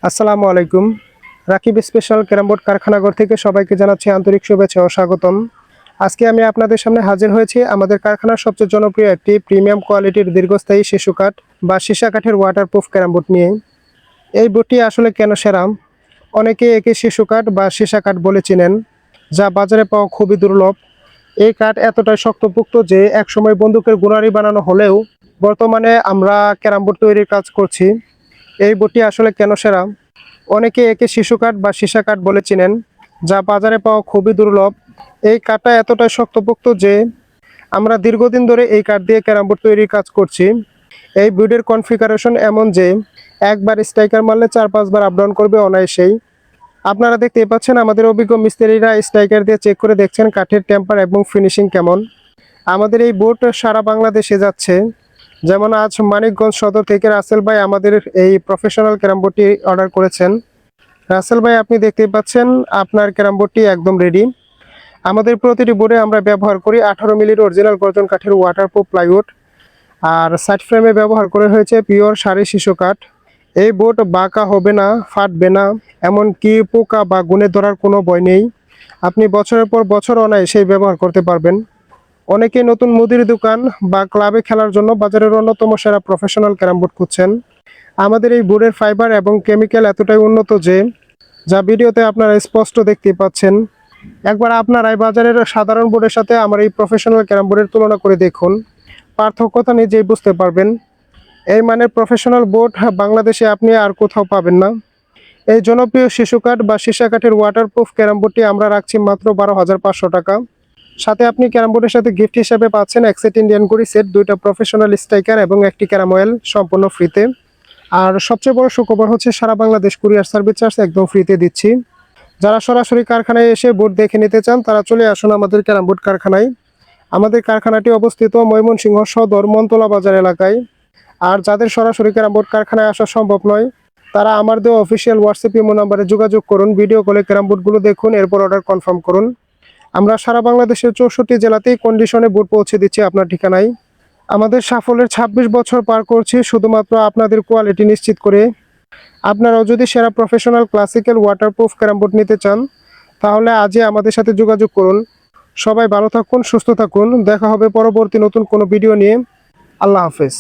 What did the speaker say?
আসসালামু আলাইকুম। Rakib special carrom board কারখানাঘর থেকে সবাইকে জানাচ্ছি আন্তরিক শুভেচ্ছা ও স্বাগতম। আজকে আমি আপনাদের সামনে হাজির হয়েছি আমাদের কারখানার সবচেয়ে জনপ্রিয় একটি প্রিমিয়াম কোয়ালিটির দীর্ঘস্থায়ী শিশু কাঠ বা সীসা কাঠের ওয়াটারপ্রুফ ক্যারাম বোর্ড নিয়ে। এই বোর্ডটি আসলে কেন সেরা? অনেকে একে শিশু কাঠ বা সীসা কাঠ বলে চিনেন, যা বাজারে পাওয়া খুবই দুর্লভ। এই কাঠ এতটাই শক্তপোক্ত যে একসময় বন্দুকের গোলারি বানানো হলেও বর্তমানে আমরা ক্যারাম বোর্ড তৈরির কাজ করছি। এই বোর্ডটি আসলে কেন সেরা? অনেকে একে শিশু কাঠ বা সীসা কাঠ বলে চিনেন, যা বাজারে পাওয়া খুবই দুর্লভ। এই কাঠটা এতটাই শক্তপোক্ত যে আমরা দীর্ঘদিন ধরে এই কাঠ দিয়ে ক্যারাম বোর্ড তৈরির কাজ করছি। এই বোর্ডের কনফিগারেশন এমন যে একবার স্ট্রাইকার মারলে 4-5 বার আপ ডাউন করবে অনায়াসেই। আপনারা দেখতেই পাচ্ছেন আমাদের অভিজ্ঞ মিস্ত্রিরা স্ট্রাইকার দিয়ে চেক করে দেখছেন কাঠের টেম্পার এবং ফিনিশিং কেমন। আমাদের এই বোর্ড সারা বাংলাদেশে যাচ্ছে। যেমন আজ মানিকগঞ্জ সদর থেকে রাসেল ভাই আমাদের এই প্রফেশনাল ক্যারাম বোর্ডটি অর্ডার করেছেন। রাসেল ভাই, আপনি দেখতেই পাচ্ছেন আপনার ক্যারাম বোর্ডটি একদম রেডি। আমাদের প্রতিটি বোর্ডে আমরা ব্যবহার করি 18 মিলির অরিজিনাল গর্জন কাঠের ওয়াটারপ্রুফ প্লাইউড, আর সাইড ফ্রেমে ব্যবহার করা হয়েছে পিওর সারি শিশু কাঠ। এই বোর্ড বাঁকা হবে না, ফাটবে না, এমনকি পোকা বা গুণে ধরার কোনো ভয় নেই। আপনি বছরের পর বছর অনায়াসেই ব্যবহার করতে পারবেন। অনেকে নতুন মুদির দোকান বা ক্লাবে খেলার জন্য বাজারের অন্যতম সেরা প্রফেশনাল ক্যারাম বোর্ড খুঁজছেন। আমাদের এই বোর্ডের ফাইবার এবং কেমিক্যাল এতটাই উন্নত যে যা ভিডিওতে আপনারা স্পষ্ট দেখতে পাচ্ছেন। একবার আপনারা এই বাজারের সাধারণ বোর্ডের সাথে আমার এই প্রফেশনাল ক্যারাম বোর্ডের তুলনা করে দেখুন, পার্থক্যতা নিজেই বুঝতে পারবেন। এই মানের প্রফেশনাল বোর্ড বাংলাদেশে আপনি আর কোথাও পাবেন না। এই জনপ্রিয় শিশু কাঠ বা সীসা কাঠের ওয়াটারপ্রুফ ক্যারাম বোর্ডটি আমরা রাখছি মাত্র 12,500 টাকা। সাথে আপনি ক্যারাম বোর্ডের সাথে গিফট হিসেবে পাচ্ছেন এক সেট ইন্ডিয়ান ঘড়ি সেট, 2টা প্রফেশনাল স্ট্রাইকার এবং একটি ক্যারাম অয়েল সম্পূর্ণ ফ্রিতে। আর সবচেয়ে বড় সুখবর হচ্ছে সারা বাংলাদেশ কুরিয়ার সার্ভিস চার্জ একদম ফ্রিতে দিচ্ছি। যারা সরাসরি কারখানায় এসে বোর্ড দেখে নিতে চান তারা চলে আসুন আমাদের ক্যারাম বোর্ড কারখানায়। আমাদের কারখানাটি অবস্থিত ময়মনসিংহ সদর মনতলা বাজার এলাকায়। আর যাদের সরাসরি ক্যারাম বোর্ড কারখানায় আসা সম্ভব নয়, তারা আমার দেওয়া অফিসিয়াল হোয়াটসঅ্যাপ ইমো নাম্বারে যোগাযোগ করুন, ভিডিও কলে ক্যারাম বোর্ডগুলো দেখুন, এরপর অর্ডার কনফার্ম করুন। আমরা সারা বাংলাদেশের 64 জেলাতেই কন্ডিশনে বোর্ড পৌঁছে দিচ্ছি আপনার ঠিকানায়। আমাদের সাফল্যের 26 বছর পার করছি শুধুমাত্র আপনাদের কোয়ালিটি নিশ্চিত করে। আপনারাও যদি সেরা professional classical waterproof carrom board নিতে চান তাহলে আজই আমাদের সাথে যোগাযোগ করুন। সবাই ভালো থাকুন, সুস্থ থাকুন। দেখা হবে পরবর্তী নতুন কোনো ভিডিও নিয়ে। আল্লাহ হাফেজ।